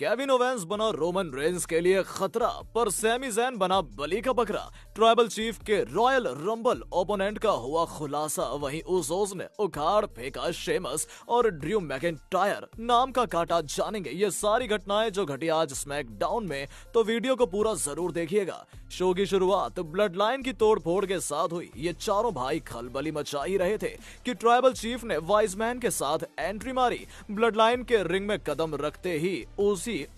Kevin Owens बना Roman Reigns के लिए खतरा, पर सैमी ज़ैन बना बलि का बकरा। ट्राइबल चीफ के रॉयल रंबल ओपोनेंट का हुआ खुलासा। वहीं उसोस ने उखाड़ फेंका शेमस और ड्रू मैकिंटायर। नाम का काटा जानेंगे ये सारी घटनाएं जो घटी आज स्मैकडाउन में, तो वीडियो को पूरा जरूर देखिएगा। शो की शुरुआत ब्लड लाइन की तोड़फोड़ के साथ हुई। ये चारों भाई खलबली मचा ही रहे थे कि ट्राइबल चीफ ने वाइज मैन के साथ एंट्री मारी। ब्लड लाइन के रिंग में कदम रखते ही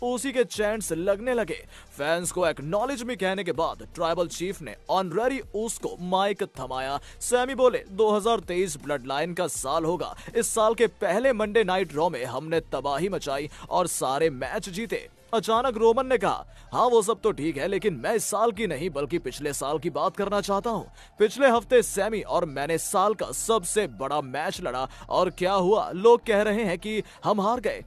उसी के चैंट्स लगने लगे। फैंस को एक्नॉलेज मी कहने के बाद ट्राइबल चीफ ने ऑनरेरी उस को माइक थमाया। सैमी बोले 2023 ब्लड लाइन का साल होगा। इस साल के पहले मंडे नाइट रॉ में हमने तबाही मचाई और सारे मैच जीते। अचानक रोमन ने कहा, हाँ वो सब तो ठीक है, लेकिन मैं इस साल की नहीं बल्कि पिछले साल की बात करना चाहता हूँ। पिछले हफ्ते सैमी और मैंने साल का सबसे बड़ा मैच लड़ा और क्या हुआ? लोग कह रहे हैं कि हम हार गए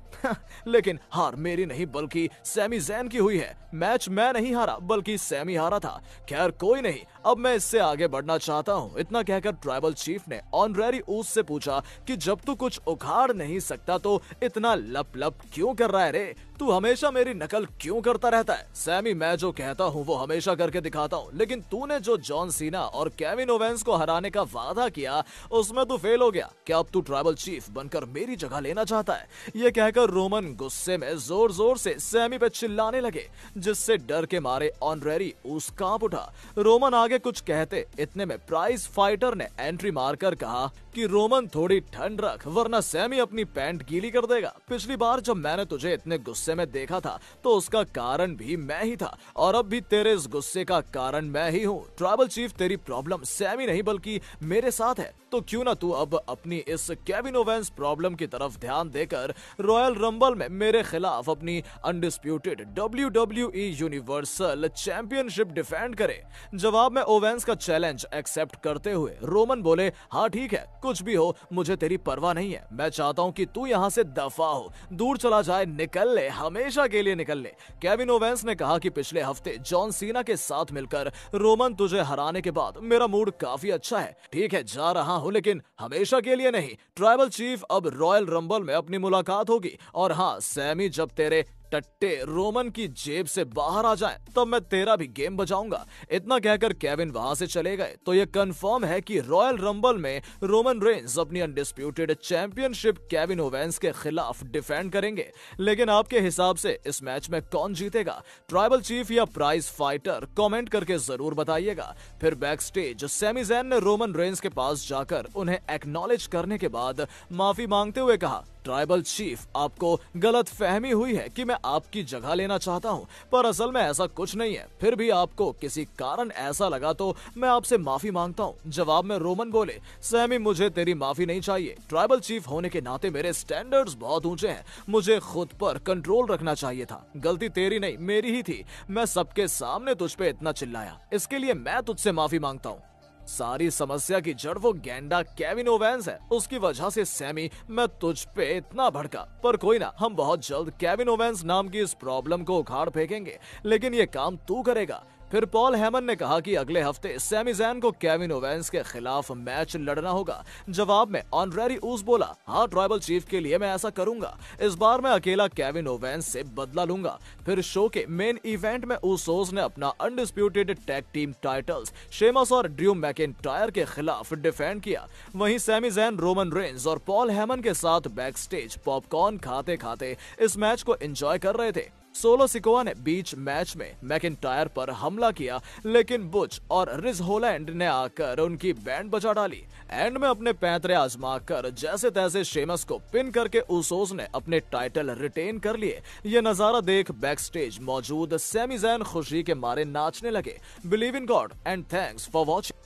लेकिन हार मेरी नहीं बल्कि सैमी ज़ैन की हुई है। मैच मैं नहीं हारा बल्कि सैमी हारा था। खैर कोई नहीं, अब मैं इससे आगे बढ़ना चाहता हूँ। इतना कहकर ट्राइबल चीफ ने ऑनरेरी ऊस से पूछा कि जब तू कुछ उखाड़ नहीं सकता तो इतना लप लप क्यों कर रहा है रे? तू हमेशा मेरी नकल क्यों करता रहता है? सैमी, मैं जो कहता हूँ वो हमेशा करके दिखाता हूँ, लेकिन तूने जो जॉन सीना और केविन ओवेंस को हराने का वादा किया उसमें तू फेल हो गया। क्या अब तू ट्राइबल चीफ बनकर मेरी जगह लेना चाहता है? ये कहकर रोमन गुस्से में जोर जोर से सैमी पे चिल्लाने लगे, जिससे डर के मारे ऑनरेरी उस कांप उठा। रोमन आगे कुछ कहते, इतने में प्राइज फाइटर ने एंट्री मारकर कहा कि रोमन थोड़ी ठंड रख वरना सैमी अपनी पैंट गीली कर देगा। पिछली बार जब मैंने तुझे इतने गुस्से में देखा था तो उसका कारण भी मैं ही था और अब भी तेरे इस गुस्से का कारण मैं ही हूँ। ट्राइबल चीफ, तेरी प्रॉब्लम सैमी नहीं बल्कि मेरे साथ है, तो क्यों ना तू अब अपनी इस केविन ओवेंस प्रॉब्लम की तरफ ध्यान देकर रॉयल रंबल में मेरे खिलाफ अपनी undisputed WWE universal championship defend करे। जवाब में ओवेंस का चैलेंज एक्सेप्ट करते हुए रोमन बोले, हाँ ठीक है, कुछ भी हो मुझे तेरी परवाह नहीं है। मैं चाहता हूँ कि तू यहाँ से दफा हो, दूर चला जाए, निकल ले, हमेशा के लिए निकल ले। केविन ओवेंस ने कहा कि पिछले हफ्ते जॉन सीना के साथ मिलकर रोमन तुझे हराने के बाद मेरा मूड काफी अच्छा है। ठीक है, जा रहा हूँ लेकिन हमेशा के लिए नहीं। ट्राइबल चीफ, अब रॉयल रंबल में अपनी मुलाकात होगी और हाँ सैमी, जब तेरे टट्टे रोमन की जेब से बाहर आ जाएं, तब मैं तेरा भी गेम बजाऊंगा। इतना कहकर केविन वहां से चले गए। तो ये कंफर्म है कि रॉयल रंबल में रोमन रेंस अपनी अनडिस्प्यूटेड चैंपियनशिप केविन ओवेंस के खिलाफ डिफेंड करेंगे। लेकिन आपके हिसाब से इस मैच में कौन जीतेगा, ट्राइबल चीफ या प्राइज फाइटर? कमेंट करके जरूर बताइएगा। फिर बैक स्टेज सैमी ज़ैन ने रोमन रेंस के पास जाकर उन्हें एक्नॉलेज करने के बाद माफी मांगते हुए कहा, ट्राइबल चीफ, आपको गलत फहमी हुई है कि मैं आपकी जगह लेना चाहता हूं, पर असल में ऐसा कुछ नहीं है। फिर भी आपको किसी कारण ऐसा लगा तो मैं आपसे माफी मांगता हूं। जवाब में रोमन बोले, सैमी, मुझे तेरी माफी नहीं चाहिए। ट्राइबल चीफ होने के नाते मेरे स्टैंडर्ड्स बहुत ऊंचे हैं, मुझे खुद पर कंट्रोल रखना चाहिए था। गलती तेरी नहीं मेरी ही थी। मैं सबके सामने तुझ पे इतना चिल्लाया, इसके लिए मैं तुझसे माफी मांगता हूँ। सारी समस्या की जड़ वो गेंडा केविन ओवेंस है, उसकी वजह से सैमी मैं तुझ पे इतना भड़का। पर कोई ना, हम बहुत जल्द केविन ओवेंस नाम की इस प्रॉब्लम को उखाड़ फेंकेंगे, लेकिन ये काम तू करेगा। फिर पॉल हेमन ने कहा कि अगले हफ्ते सैमी ज़ैन को केविन ओवेंस के खिलाफ मैच लड़ना होगा। जवाब में ऑनरेरी ऊस बोला, हाँ ट्राइबल चीफ के लिए मैं ऐसा करूंगा। इस बार मैं अकेला केविन ओवेंस से बदला लूंगा। फिर शो के मेन इवेंट में उसोस ने अपना undisputed tag team titles Sheamus और ड्रू मैकिंटायर के खिलाफ डिफेंड किया। वहीं सैमी ज़ैन, रोमन रेंस और पॉल हेमन के साथ बैक स्टेज पॉपकॉर्न खाते खाते इस मैच को एंजॉय कर रहे थे। सोलो सिकोआ ने बीच मैच में मैकिंटायर पर हमला किया, लेकिन बुच और रिज होलैंड ने आकर उनकी बैंड बजा डाली। एंड में अपने पैंतरे आजमा कर जैसे तैसे शेमस को पिन करके उसोस ने अपने टाइटल रिटेन कर लिए। ये नजारा देख बैक स्टेज मौजूद सैमी ज़ैन खुशी के मारे नाचने लगे। Believe in God and thanks for watching.